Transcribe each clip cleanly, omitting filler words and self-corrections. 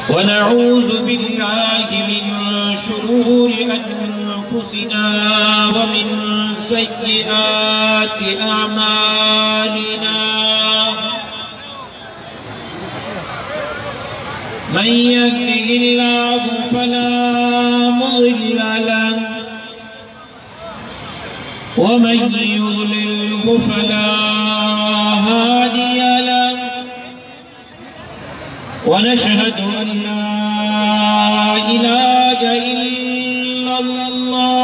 ونعوذ بالله من شرور أنفسنا ومن سيئات أعمالنا من يهده الله فلا مضل له ومن يضلله فلا هادي له ونشهد أن لا إله إلا الله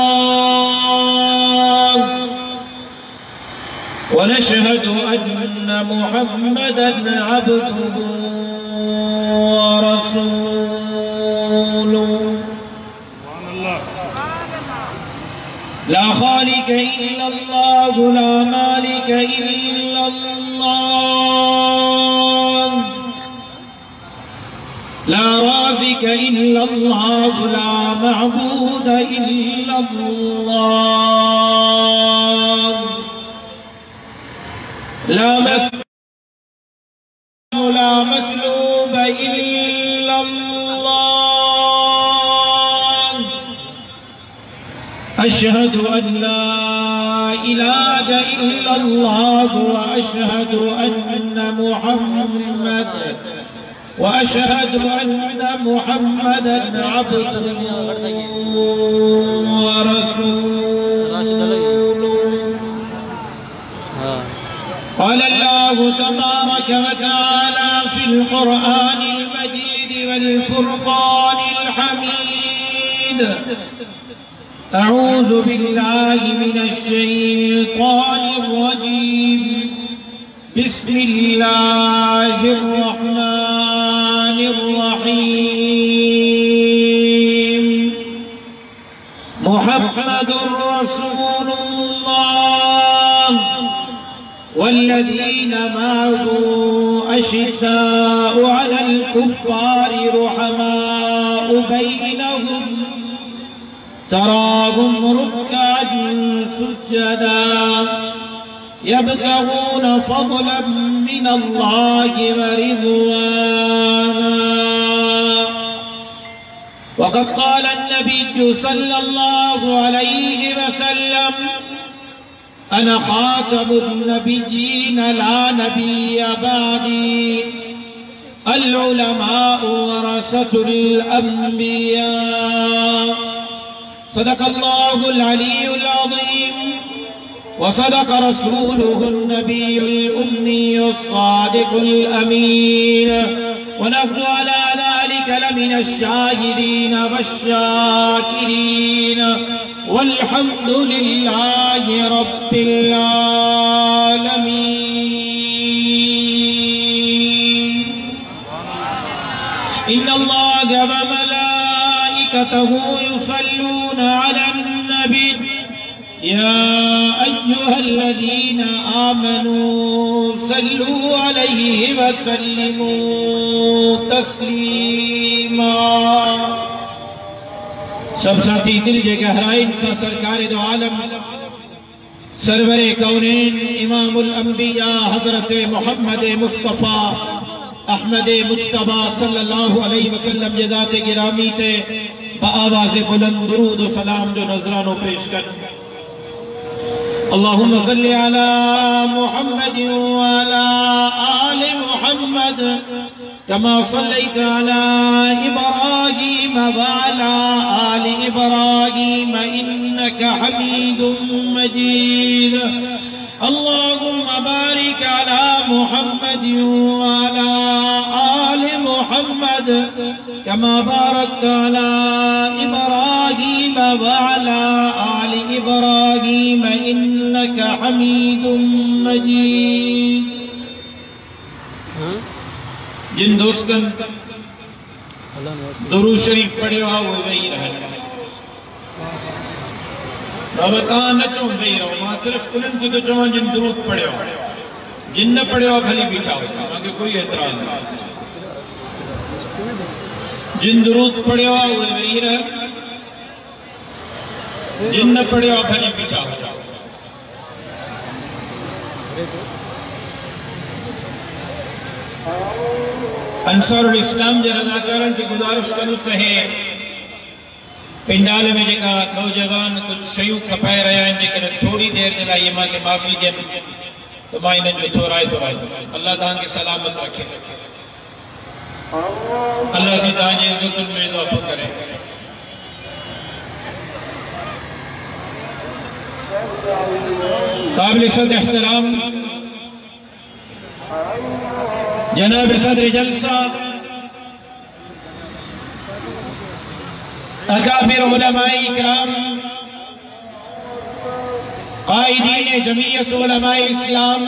ونشهد أن محمدًا عبده ورسوله لا خالق إلا الله لا مالك إلا الله لا رازق إلا الله لا معبود إلا الله لا مسلم لا مطلوب إلا الله أشهد أن لا إله إلا الله وأشهد أن محمدًا عبده ورسوله قال الله تبارك وتعالى في القرآن المجيد والفرقان الحميد أعوذ بالله من الشيطان الرجيم بسم الله الرحمن الرحيم محمد رسول الله والذين معه أشداء على الكفار رحماء بينهم تراهم ركعا سجدا يبتغون فضلا من الله ورضوانا وقد قال النبي صلى الله عليه وسلم أنا خاتم النبيين لا نبي بعدي العلماء ورثة الأنبياء صدق الله العلي العظيم وصدق رسوله النبي الأمي الصادق الأمين ونحن على ذلك لمن الشاهدين والشاكرين والحمد لله رب العالمين إن الله وملائكته يصلون على النبي يا أيها الذين آمنوا صلوا عليه وسلموا تسليما سب ساتھی دل کے گہرائن سے سرکار دو عالم سرور کونین امام الانبیاء حضرت محمد مصطفیٰ احمد مجتبہ صلی اللہ علیہ وسلم جزات گرامی تے بآواز بلند درود و سلام جو نظرانوں پیش کر اللهم صل على محمد وعلى آل محمد كما صليت على إبراهيم وعلى آل إبراهيم إنك حميد مجيد اللهم بارك على محمد وعلى آل محمد كما باركت على إبراهيم وعلى آل إبراهيم إنك حميد مجيد جن دوستن درود شریف پڑھے ہوا وہ وہی رہے رابطان نچوں وہی رہو ماں صرف انہوں کو تو چوہاں جن درود پڑھے ہوا جن نہ پڑھے ہوا بھلی بیٹھا ہوتا آگے کوئی اعتراض نہیں جن درود پڑھے ہوا وہ وہی رہے جن نہ پڑھے ہوا بھلی بیٹھا ہوتا انصار الاسلام جے رضاکارن کی گزارش کرو سہے پنڈال میں جگہ نوجوان کچھ شیو کھپائے رہا ہے لیکن چھوڑی دیر دلائی ماں کے معافی دیں تو ماں انہیں جو تھورائے اللہ دان کے سلامت رکھے اللہ سے دان عزت میں اضافہ کرے قابل صد احترام جناب صدر جلسہ اکابر علماء اکرام قائدین جمعیت علماء اسلام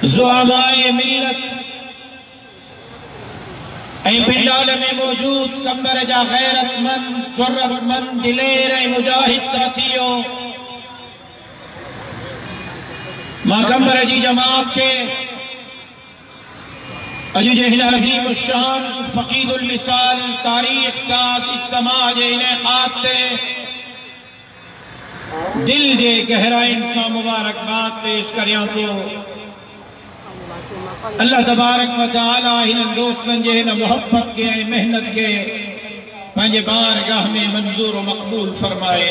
زعماء ملت اے پنڈال میں موجود کمبر جا غیرت مند جرت مند دلیر مجاہد ساتھیوں ماں کمبر جی جماعت کے اجو جہل عظیم الشان فقید المثال تاریخ ساتھ اجتماع جے انہیں خاتے دل جے گہرائیں سا مبارک بات پیش کریاں تو اللہ تبارک و تعالی انہیں دوستن جے انہیں محبت کے محنت کے پانچے بارگاہ میں منظور و مقبول فرمائے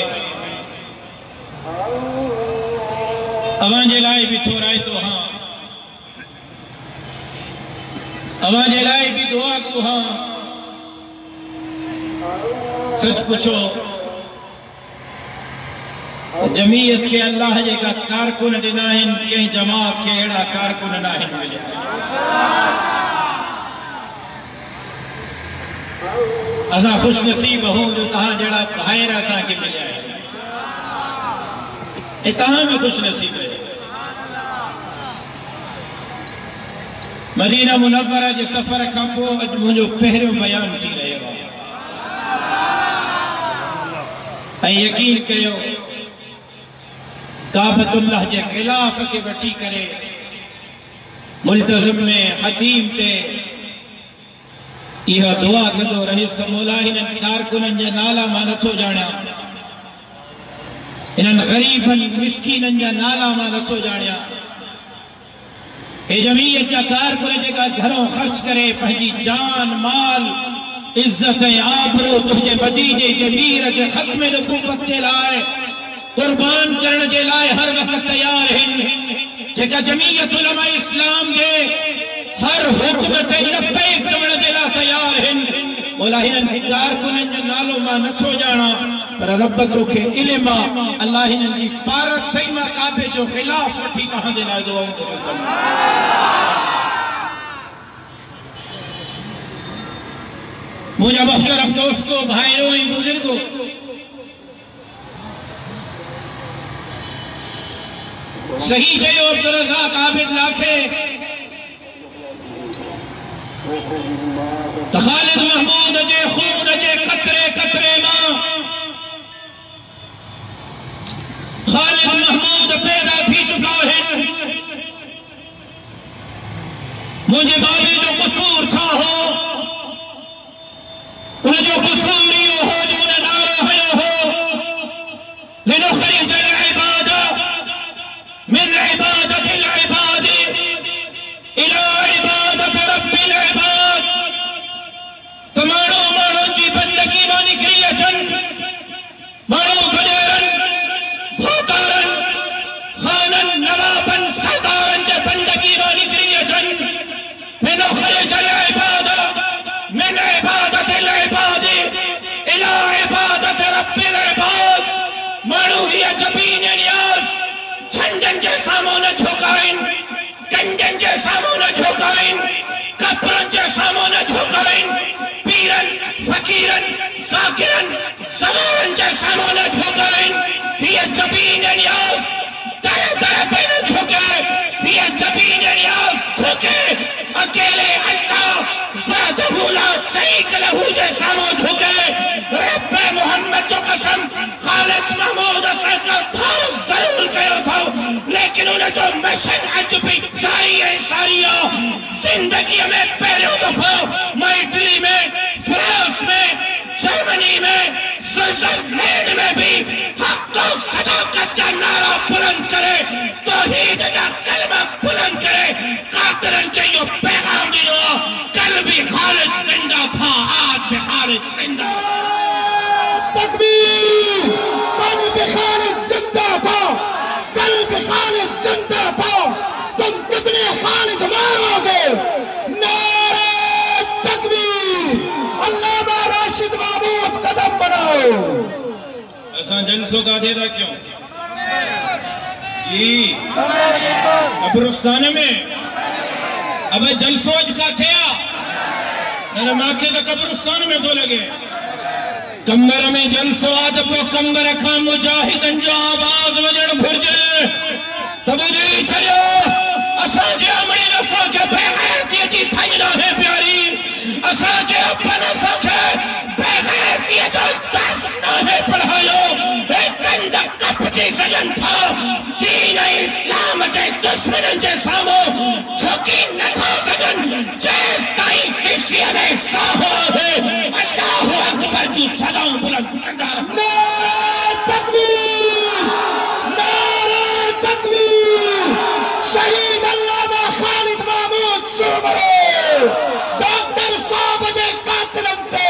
اوان جلائے بھی تھورائے تو ہاں اوان جلائے بھی دعا کو ہاں سچ پوچھو جمعیت کے اللہ جے کا کارکن دنائن کہ جماعت کے ایڑا کارکن نائن ملے اسا خوش نصیب ہوں جو تہاں جڑا بھائر ایسا کے ملے آئے اتہاں میں خوش نصیب ہے مدینہ منورہ جے سفر کھمپو اج مجھو پہرے بیان تھی رہے ہو اے یقین کہو کعبۃ اللہ جے خلاف کے بٹھی کرے ملتظم میں حتیم تے یہ دعا کدو رہیس تو مولاہین کارکنن جے نالا مانتھو جانا انہاں غریباً مسکیناً جا نالا مانتھو جانا اے جمعیت جا کارکن جے کا گھروں خرچ کرے پہنجی جان مال عزت آبرو تجھے مدینے جبیر جے ختم نبوت کے لائے قربان کرنے جے لائے ہر وقت تیار ہیں جے کا جمعیت علماء اسلام جے ہر حکمت نبے کرنے جے لائے تیار ہیں مولاہین انتظار کنن جے نالو ماں نچو جانا پر رب چوکے علمہ اللہ نے پارک سیمہ کعبے جو خلاف وٹھی کہاں دے لائے دعاؤں کو کرنا مجھے محترم دوستو بھائیوں بزرگوں صحیح جائیو عبدالرزاق عابد لاکھے خالد محمود اجے خون اجے قطرے قطرے ماں خالد محمود پیدا تھی چکا ہے مجھے بابی جو قصور تھا ہو انہیں جو قصوریوں ہو جو انہیں نارا ہے ہو لنخرج العبادہ من عبادت العباد الى عبادت رب العباد تمہارو مارو جی بندگی مانی کریچن مارو گجرن بھوتارن خانن نوابن سردارن جے بندگی مانی کریچن لنخرج العبادہ من عبادت العباد الى عبادت رب العباد مارو ہی جبین نیاز چھنڈن جے سامون جھوکائن کنڈن جے سامون جھوکائن کپرن جے سامون جھوکائن پیرن فقیرن ذاکرن سوارن جے سامون جھوکائن یہ جبین نیاز در در بین جھوکے یہ جبین نیاز جھوکے اکیلے اللہ وعدہ لا شریک لہو جے سامون جھوکے رب محمد جو قسم خالد محمود سرکر تھارو ضرور کہو تھا لیکن انہیں جو مشن حج بھی جاری ہے ساریہ زندگی میں پہلے دفعہ مائٹلی میں فرانس میں جرمنی میں سوئٹزرلینڈ میں بھی حق و صداقت کا نعرہ بلند کرے توحید کا کلمہ بلند کرے قاتلن کے یہ پیغام بھی خالد زندہ تھا، آج بھی خالد زندہ تکبیر! کل بھی خالد زندہ تھا، کل بھی خالد زندہ تھا، تم کتنے خالد مارو گے؟ نعرہ تکبیر! علامہ راشد محمود قدم بناؤ۔ ایسا جلسوں کا دے رہا کیوں؟ جی قبرستان میں اب جلسوں کا تھیا میرے ماں کے تو قبرستان میں تو لگے کمبر میں جلسوں آدھو کمبر کھا مجاہدن جو آواز وجڑ بھرجے تب جی چھڑو اساں جے امین اساں کے بغیر کی جی تھنجنا ہے پیاری اساں جے اپن اساں کے بغیر کی جو درس نہ ہے پڑھائیو ایک کندک کپچی سجن تھا دین اسلام جے دشمنن جے سامو چھوکی نہ تھا سجن جیس تائی سیسی میں ساہو ہے اللہ اکبر جو صداؤں بلند کندار نعرہ تکبیر! نعرہ تکبیر! شہید علامہ خالد محمود سومرے ڈاکٹر صاحب جے قاتلن تے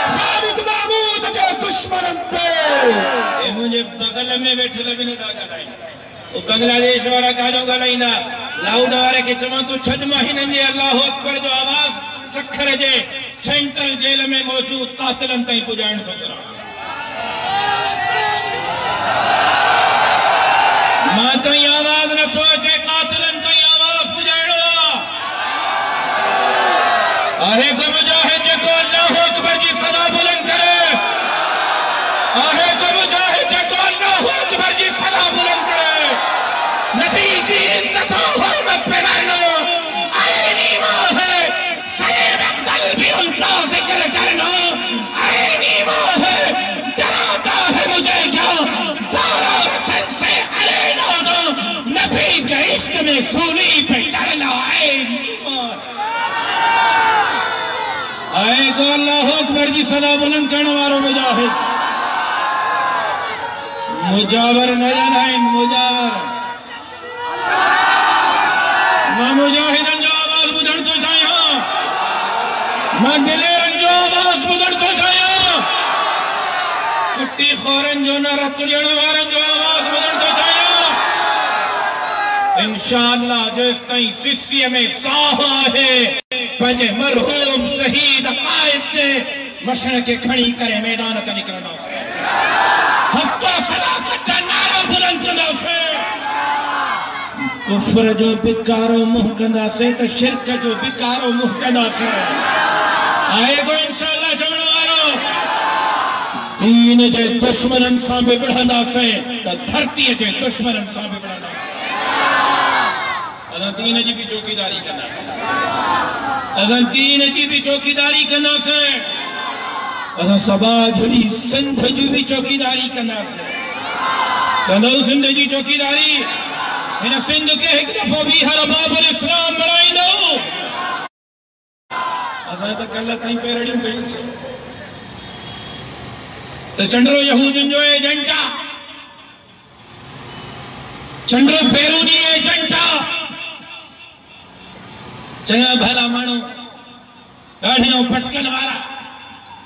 خالد محمود جے دشمنن تے اے مجھے بغل میں بیٹھے لبنے دا گلائیں وہ بنگلہ دیش وارا کانوں گلائیں لاؤڈ وارے کے چمان تو چھڑ مہینن جے اللہ اکبر جو آواز سکھر جے سینٹرل جیل میں موجود قاتلن تائیں پجائن تو کرا ماں تائیں آواز نہ سوچے قاتلن تائیں آواز پجائنو آہے کو مجاہد جے کو اللہ اکبر جی صدا بلند کرے آہے کو مجاہد جے کو اللہ اکبر جی صدا بلند کرے نبی جی عزت و حرمت پہ مرنو آئین ایمان ہے سر مقتل بھی ان کا ذکر کرنا آئین ایمان ہے ڈراتا ہے مجھے کیا دارا رسن سے علینا دو نبی کے عشق میں سولی پہ چڑھنا آئین ایمان آئے کو اللہ اکبر جی صدا بلند کرنے والوں مجاہد مجاور نظر آئین مجاور ماں مجاہدن جو آواز بدھڑ تو چاہیاں ماں دلیرن جو آواز بدھڑ تو چاہیاں کٹی خورن جو نرت جنوارن جو آواز بدھڑ تو چاہیاں انشاءاللہ جس تائیں سیسی میں ساہا ہے پنجے مرحوم شہید قائد سے مشرق کھڑی کرے میدان کا نکلنا سے حق و صداقت کا نعرہ بلند کرنا سے کفر جو بکارو محکندہ سے تو شرک جو بکارو محکندہ سے آئے گو انشاءاللہ جمعہ آرو دین جے دشمن انسان بھی بڑھانا سے تو دھرتی جے دشمن انسان بھی بڑھانا سے ازاں دین جی بھی چوکیداری کرنا سے ازاں دین جی بھی چوکیداری کرنا سے ازاں سبا جھڑی سندھ جی بھی چوکیداری کرنا سے کندھو سندھ جی چوکیداری انہا سندھ کے ایک دفعہ بھی ہر باب الاسلام بنائی دو ازاں تک اللہ تائیں پیرڑیوں کہیں سے تو چندرو یہودن جو ایجنٹا چندرو پیرونی ایجنٹا چنگا بھلا مانو گاڑھنوں پٹکن وارا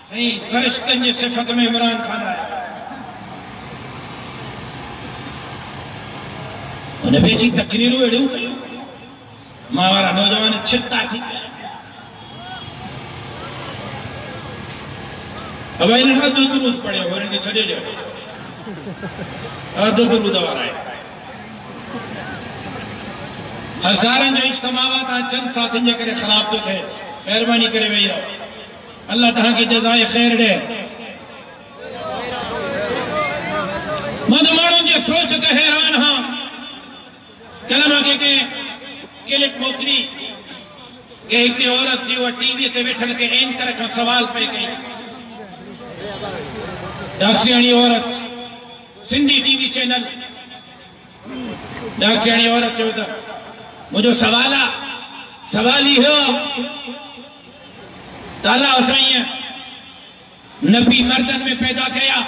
صحیح فرشتن جے صفت میں عمران خان رہا انہیں بیچی تقریروں ایڈوں کریوں ماوارا نوجوان چھتا تھی اب انہیں دو درود پڑے ہوئے انہیں چھڑے جائے دو درود آوارا ہے ہزارن جو اجتماعات آج چند ساتھیں جے کرے خراب تو کہے مہربانی کرے بھئی اللہ تہاں کی جزائے خیر دے مدماروں جے سوچتے حیران ہاں کلمہ کہ کلپ موکلی کہ ایک نے عورت تھی وہ ٹی وی تے بیٹھل کے این کر کا سوال پہ گئی ڈاکسیانی عورت سندھی ٹی وی چینل ڈاکسیانی عورت چوتا مجھو سوالی ہو تالا حسین نبی مردن میں پیدا کیا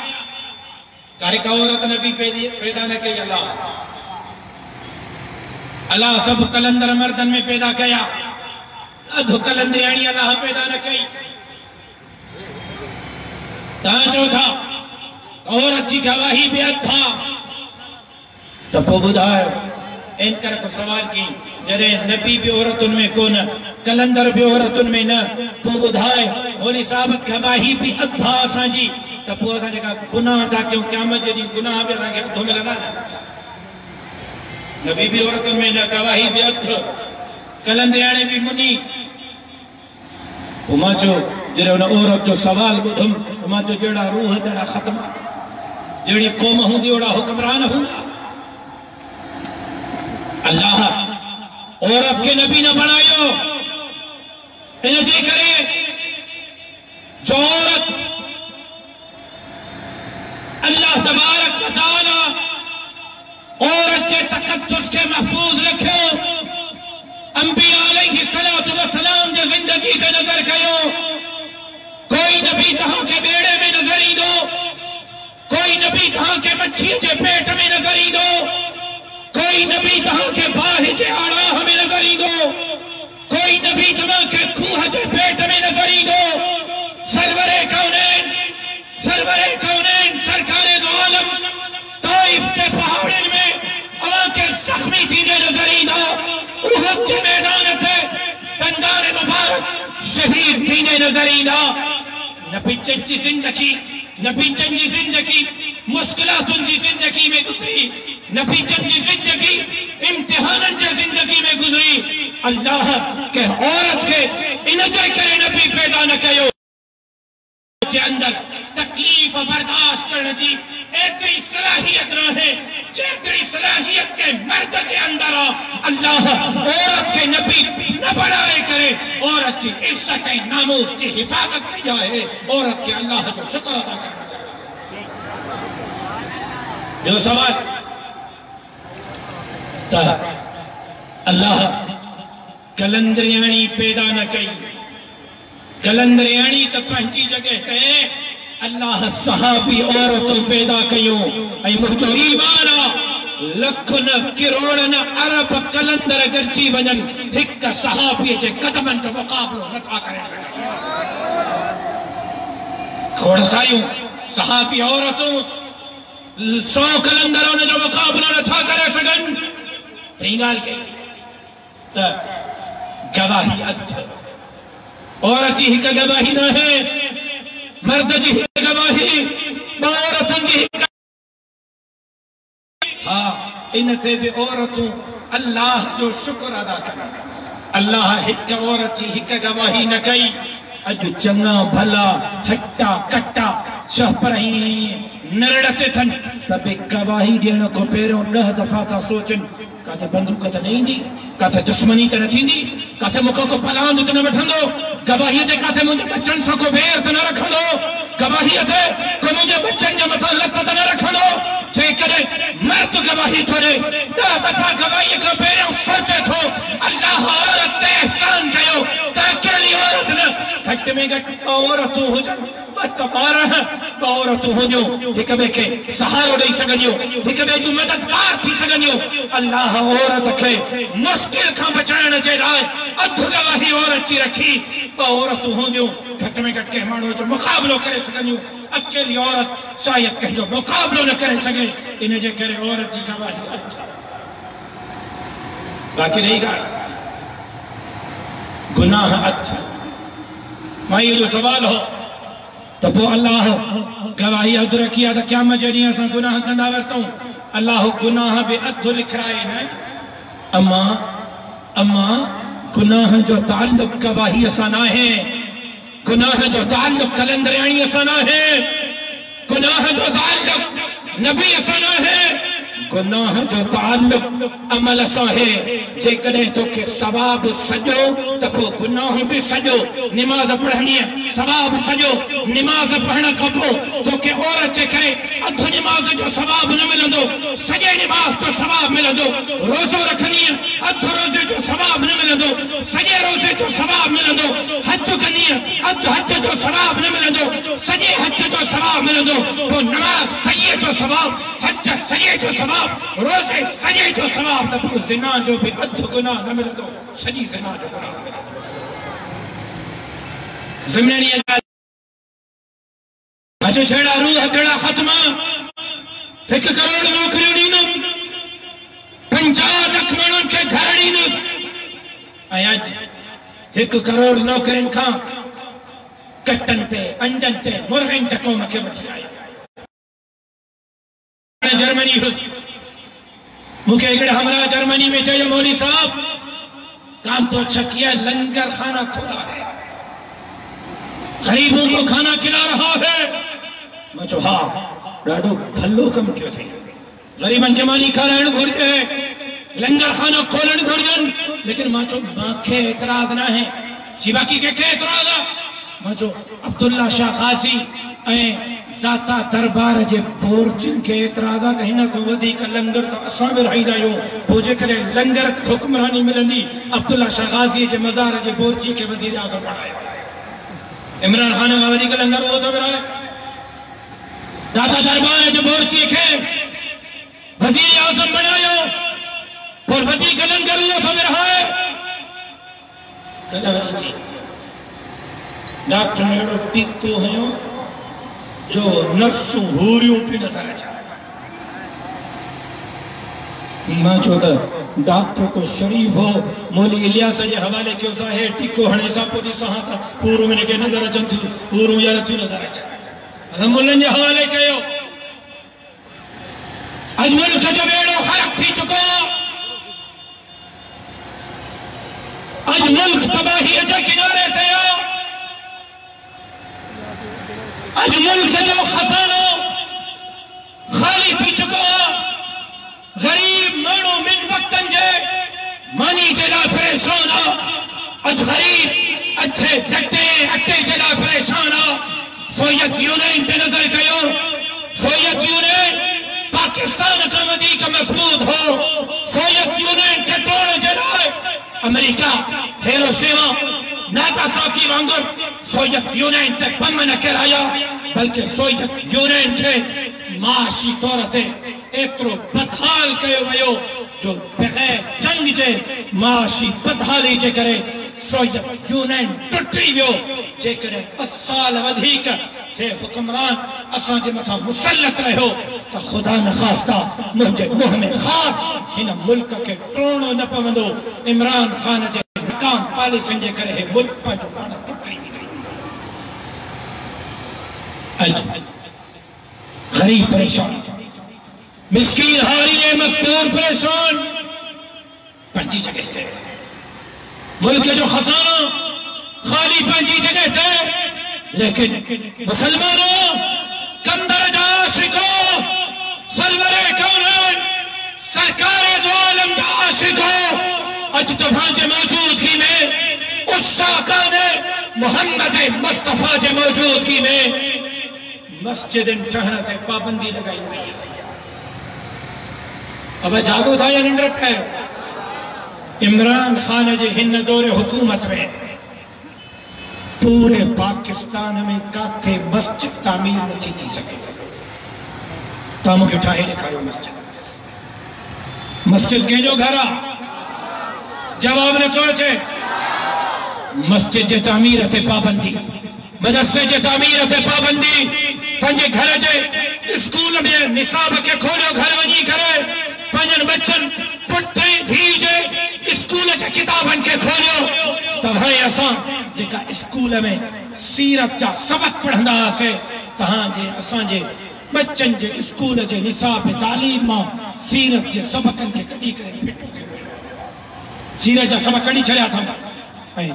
کہے کہ عورت نبی پیدا نہ کی اللہ سب کلندر مردن میں پیدا کیا ادھو کلندریانی اللہ پیدا نہ کئی تاں چوتھا عورت جی گواہی بھی ادھا تپو بدھائے ان کر کو سوال کی جرے نبی بھی عورتن میں کون کلندر بھی عورتن میں نہ تو بدھائے ہولی صاحب گواہی بھی ادھا آسان جی تپو آسان جگہ گناہ دا کیوں قیامت جدی گناہ بھی اللہ کے ادھو میں لگا نبی بھی عورتن میں نہ گواہی بھی ادھا کلندریانے بھی منی وما جو جرے انہا عورت جو سوال بدھم وما جو جڑا روح جڑا ختم جڑی قوم ہوں دی اوڑا حکمران ہوں اللہ عورت کے نبی نہ بنائیو انہیں جی کرے جو عورت اللہ تبارک و تعالی عورت کے تقدس کے محفوظ رکھو انبیاء علیہ السلام جو زندگی کے نظر کہو کوئی نبی تہاں کے بیڑے میں نظر ہی دو کوئی نبی تہاں کے مچھی کے پیٹ میں نظر ہی دو کوئی نبی تہاں کے باہی کے آڑا ہمیں نظر ہی دو کوئی نبی تہاں کے کھوہ کے پیٹ میں نظر ہی دو سرور کونین سرکار دو عالم طائف کے پہاڑن میں اللہ کے زخمی تینے نظر ہی دو احد کے میدان تھے دندان مبارک شہید تینے نظر ہی دو نبی چنچی زندگی مشکلات انجی زندگی میں گزری نبی چنچی زندگی امتحان انجی زندگی میں گزری اللہ کے عورت کے انجے کرے نبی پیدا نہ کہو کے اندر تکلیف برداشت کرنے جی ایتری صلاحیت نہ ہے جیتری صلاحیت کے مرد کے اندر اللہ عورت کے نبی نہ بڑھائے کرے عورت کی عزت ناموس کی حفاظت کیا ہے عورت کے اللہ جو شکر ادا کرنا جو سوال تا اللہ کلندریانی پیدا نہ کئی کلندریانی تا پہنچی جگہ کہے اللہ صحابی عورتوں پیدا کیوں ای مجھو ایمانا لکھن کروڑن عرب کلندر گرچی بنن ہک صحابی جے قدمن جو مقابلو نتھا کرے سکتے کھوڑ سائیوں صحابی عورتوں 100 کلندروں نے جو مقابلہ نتھا کرے سکن رینگال کے تا گواہی ادھ عورت جی ہی کا گواہی نہ ہے مرد جی ہی کا گواہی عورتوں جی ہی کا ہاں انتے بھی عورتوں اللہ جو شکر ادا کرنا اللہ ہک عورت جی ہی کا گواہی نہ کئی اج چنگا بھلا ہٹا کٹا شہ پرہی نرڑتے تھن تب ایک گواہی دینا کو پیروں 9 دفعہ تھا سوچن کہتے بندوق تا نہیں دی کہتے دشمنی تا نہ تھی کہتے مکہ کو پلاند تا نہ بٹھن دو گواہی دے کہتے مجھے بچن سا کو بیر تا نہ رکھن دو گواہی دے کو مجھے بچن جا مطا لگتا تا نہ رکھن دو چاہے کرے مرد گواہی تھوڑے 9 دفعہ گواہی کو پیروں سوچے تھو اللہ عورت تے احسان کہو تاکہ لی عورت نہ گھٹ میں گھٹ عورتوں ہو جا بات بارہ ہیں عورتوں ہو جو ایک بے کے سہارو نہیں سگنیو ایک بے جو مددگار تھی سگنیو اللہ عورت کے مشکل کا بچانا چاہے رائے ادھو گواہی عورت کی رکھی عورتوں ہو جو گھٹ میں گھٹ کے مانو جو مقابلو کرے سگنیو اکیلی عورت شاید کہ جو مقابلو نہ کرے سگے انہیں جے کرے عورت کی گواہی ادھا باقی رہی گا گناہ ادھا مائی جو سوال ہو تب وہ اللہ گواہی ادھر کیا تھا کیا مجھے سن گناہ کرنا ورتا ہوں اللہ گناہ بھی ادھر لکھ رہے ہیں اما گناہ جو تعلق گواہی اسانا ہے گناہ جو تعلق کلندریانی اسانا ہے گناہ جو تعلق نبی اسانا ہے گناہ جو تعلق عمل اسا ہے جے کرے تو کہ ثواب سجو تکو گناہ بھی سجو نماز پڑھنی ہے ثواب سجو نماز پڑھنا کھپو تو کہ عورت جے کرے ادھو نماز جو ثواب نہ ملن دو سجے نماز جو ثواب ملن دو روزو رکھنی ہے ادھو روزے جو ثواب نہ ملن دو سجے روزے جو ثواب ملن دو حج کرنی ہے ادھو حج جو ثواب نہ ملن دو سجے حج جو ثواب ملن دو وہ نماز سجے جو ثواب حج سجے جو ثواب روزے سجے جو ثواب تب زنا جو بھی ادھ گناہ نہ مل دو سجی زنا جو گناہ مل دو زمینی اچھو چھڑا روح تیڑا ختمہ 1 کروڑ نوکریوں ڈینم 50 لکھ مانن کے گھر ڈینس آج 1 کروڑ نوکرین کھاں کٹن تے انڈن تے مرغین تے قوم کے بچی آئے جرمنی حس مکہ اکڑے ہمراہ جرمنی میں چاہیے مولی صاحب کام تو اچھا کیا لنگر کھانا کھولا ہے غریبوں کو کھانا کھلا رہا ہے میں چو ہاں ڈاڑو بھلو کم کیوں تھے غریبان کے مانی کھا رہن گھر کے لنگر خانہ کھولن گھر جن لیکن ماں چو ماں اعتراض نہ ہے جی باقی کے اعتراض ہے ماں چو عبداللہ شاہ غازی داتا دربار جے پورچن کے اعتراضا کہیں نہ کوئی ودی کا لنگر تو اساں بھی رہی دائیوں پوجے کرے لنگر حکمرانی ملندی عبداللہ شاہ غازی جے مزار جے پورچی کے وزیر اعظم بنائے عمران خان کا ودی کا لنگر وہ تو برائے داتا دربار جے پورچی کے وزیر اعظم بنائے اور ودی کا لنگر وہ تو برائے کہا جی ڈاکٹر نیڑو ٹکو ہیں جو نفسوں ہوریوں پہ نظر آجا ماں چوتا ڈاکٹر کو شریف ہو مولی الیاس جے حوالے کیوں سا ہے ٹکو ہنے سا پوزی سہاں تھا پوروں میں نکے نظر آجا پوروں یا رچو نظر آجا ازم ملن جے حوالے کہو آج ملک جو بیڑو خرق تھی چکا آج ملک تباہی اجا کنارے تھے آج ملک جو خزانہ خالی تھی چکا غریب مانو من وقتن جے مانی جلا پریشانا آج غریب اچھے جھٹے اٹے جلا پریشانا سویت یونین تے نظر گئیو سویت یونین پاکستان کا مدی کا مسبود ہو سویت یونین کے توڑ جلائے امریکہ ہیروشیما ناگاساکی وانگر سویت یونین تے بم نہ کرایا بلکہ سویت یونین کے معاشی طورتے اترو بدحال کہو گئیو جو بغیر جنگ جے معاشی بدحالی جے کرے سویت یونین ٹٹی ویو جے کرے 10 سال ودھی کر ہے حکمران اساں جے متھا مسلط رہے ہو تو خدا نخواستہ مجھے منہ میں خاک ان ملک کے ٹرونو نہ پوندو عمران خان جے کام پالیسن جے کرے ہے ملک پا جو پانا ٹٹی غریب پریشان مسکین حالی مزدور پریشان پنجی جگہ تھے ملک جو خزانہ خالی پنجی جگہ تھے لیکن مسلمانوں کمبر جا عاشقوں سرور کونین سرکار دو عالم جا عاشقوں اج تبھانچے موجودگی میں اس شاقان محمد مصطفیٰ جے موجودگی میں مسجد انٹہنت پابندی لگائی ہوئی ہے اب جاگو تھا یا ننڈرٹ ہے عمران خان جے ہن دور حکومت میں پورے پاکستان میں کاتھے مسجد تعمیر نہیں تھی سکے تاموں کے اٹھائے لکھائیو مسجد کے جو گھرا جواب نے چوچے مسجد جے تعمیر تے پابندی مدرسے جے تعمیر تے پابندی پنجے گھر جے اسکول میں نصاب کے کھولو گھر ونی کرے پنجن بچن پٹھیں دھیجے اسکول جے کتابن کے کھولو تب ہے اساں جے کا اسکول میں سیرت جا سبق پڑھندا سے تہاں جے اساں جے بچن جے اسکول جے نصاب تعلیم ماں سیرت جے سبقن کے کڑی کرے پھٹو سیرت جا سبق کڑی چھلیا تھا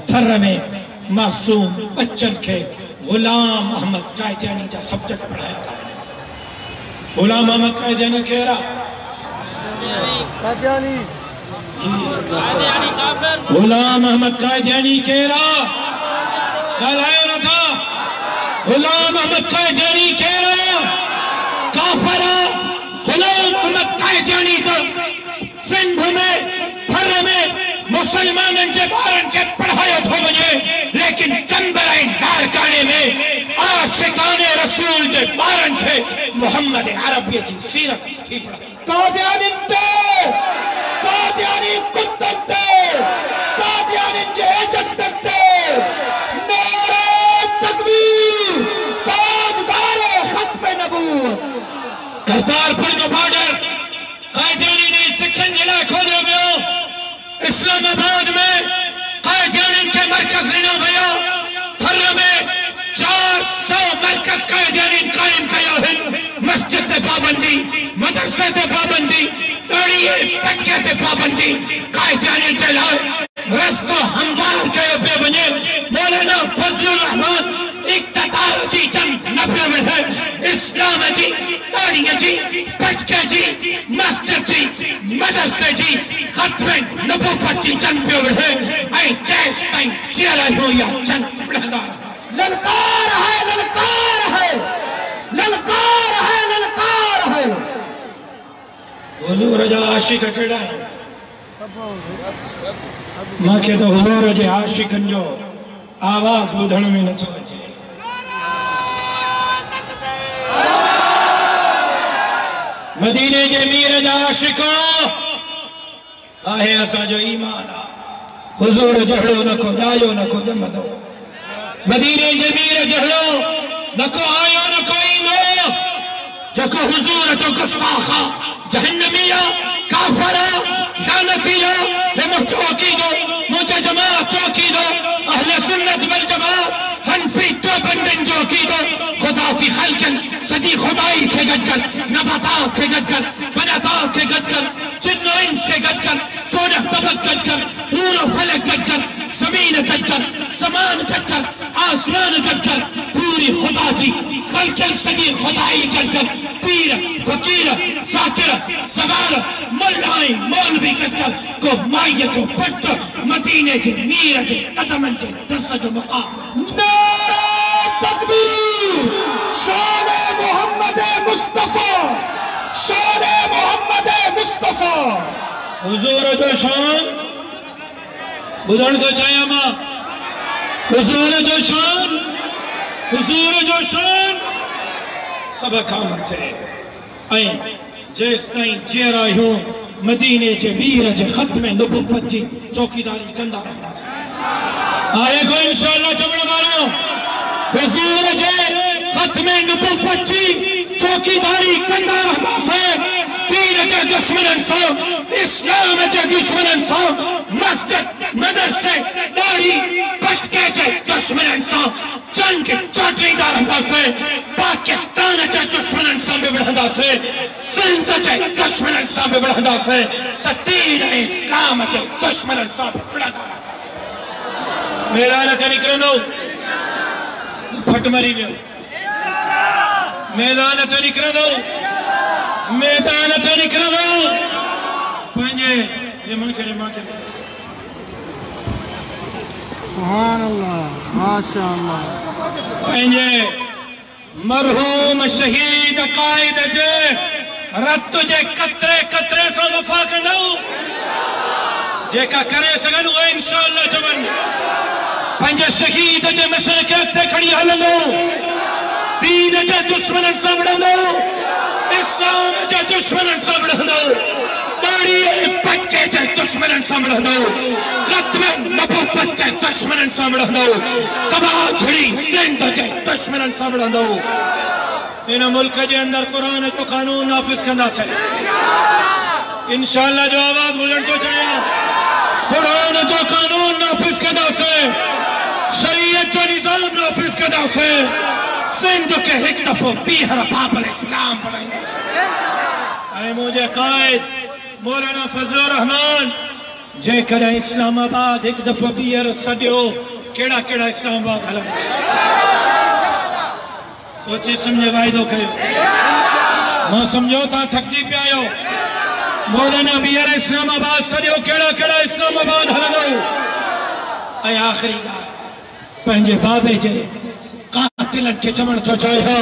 تھر میں معصوم بچن کے غلام احمد قائدیانی جا سبجیکٹ پڑھایا تھا غلام احمد قائدیانی کہہ رہا غلام احمد قائدیانی کہہ رہا لالائے نہ تھا غلام احمد قائدیانی کہہ رہا کافرہ غلام احمد قائدیانی تو سندھ میں تھر میں مسلمانن جے بارن کے پڑھائے تھو بجے لیکن کمبرائن دارکانے میں عاشقان رسول جے بارن کے محمد عربی کی سیرت تھی پڑھائے قادیانی تے قادیانی کتن تے قادیانی جے جنت تے نعرہ داڑھی پٹکے تے پابندی قائد جانی چلائے رستو ہموار کے بے بنے مولانا فضل الرحمن اقتدار جی جنگ نبی میں ہے اسلام جی داڑھی جی پٹکے جی مسجد جی مدرسے جی ختم نبوت جی جنگ پہ ہے اے جیس تائیں چیلہ ہو یا جنگ بڑھدا للکار ہے للکار ہے للکار ہے للکار ہے حضور جا عاشق کیڑا ہے ماں کے تو حضور جے عاشقن جو آواز بدھن میں نہ چاچے مدینے جے میر جا عاشقو آہے اسا جو ایمان حضور جہڑو نکو جایو نکو جمدو مدینے جے میر جہڑو نکو آیو نکو اینو جکو حضور جو گستاخا جہنمیہ کافرہ لعنتیہ ہمیں چوکی دو مجھے جماعت چوکی دو اہل سنت والجماعت حنفی تو بندن چوکی دو خدا کی خلقن صدی خدائی کے گد کر نباتات کے گد کر بناتات کے گد کر جن و انس کے گد کر چونہ طبق گد کر نور و فلک گد کر زمین گد کر سمان گد کر آسمان گد کر پوری خدا جی خلقن صدی خدائی گد کر پیر فقیر ساتر سوار ملائیں مولوی گد کر کو مائیت و پٹ مدینے کے میر کے قدمن کے درس جو مقام نعرہ تکبیر شان محمد مصطفیٰ شان محمد مصطفیٰ حضور جو شان بدھن تو چاہیے ماں حضور جو شان حضور جو شان سبق آمد تھے آئیں جیس تائیں چیر آئی ہوں مدینے جے میر جے ختم نبوت جی چوکیداری کندہ رہتا آئے کو انشاءاللہ چمڑ مارو حضور جے ختم نبوت جی چوکیداری کندہ رہتا سے دین جے دشمن انسان اسلام جے دشمن انسان مسجد مدرسے داڑھی پٹکے جے دشمن انسان جنگ چوٹری دا رہتا سے پاکستان جے دشمن انسان بے بڑھدا سے سندھ جے دشمن انسان بے بڑھدا سے تدین اسلام جے دشمن انسان بے بڑھدا میدان کا نکرنو پھٹ مری لیو میدان تا نکرنو میدان تا نکرنو پہنجے یہ من کے ماں کے سبحان اللہ ماشاءاللہ پہنجے مرحوم شہید قائد جے رت تجھے قطرے قطرے سو وفا کنو جے کا کرے سگنو انشاءاللہ جمن پنجے شہید جے مشرق اکتے کھڑی حلنو دین جے دشمنن سامڑنو اسلام جے دشمنن سامڑنو داڑھی پٹکے جے دشمنن سامڑنو ختم نبوت جے دشمنن سامڑنو سبا جھڑی زند جے دشمنن سامڑنو انہا ملک جے اندر قرآن جو قانون نافذ کندہ سے انشاءاللہ جو آواز بلند تو چاہیے قرآن جو قانون نافذ کندہ سے شریعت جو نظام نافذ کندہ سے سندھ کے ایک دفعہ بیہر باب الاسلام بنائیں گے اے مجھے قائد مولانا فضل الرحمن جے کریں اسلام آباد ایک دفعہ بیہر سڈیو کیڑا کیڑا اسلام آباد حلم سوچے سمجھے وائدو کرو ماں سمجھو تا تھک جی پہ آئیو مولانا بیہر اسلام آباد سڈیو کیڑا کیڑا اسلام آباد حلم اے آخری گا پہنجے بابے جے قاتلن کے چمن تو چاہیے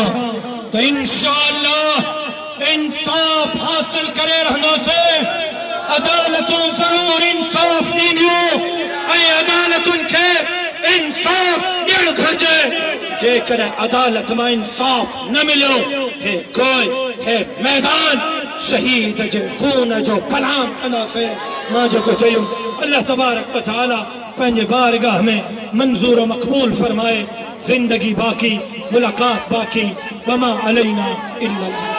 تو انشاءاللہ انصاف حاصل کرے رہنا سے عدالتوں ضرور انصاف دیو اے عدالتوں کے انصاف نیڑ گھر جے کرے عدالت میں انصاف نہ ملو ہے کوئی ہے میدان شہید جے خون جو کلام کنا سے ماں جو کو چاہیوں اللہ تبارک و تعالی پہنجے بارگاہ میں منظور و مقبول فرمائے زندگی باقی ملاقات باقی وما علینا الا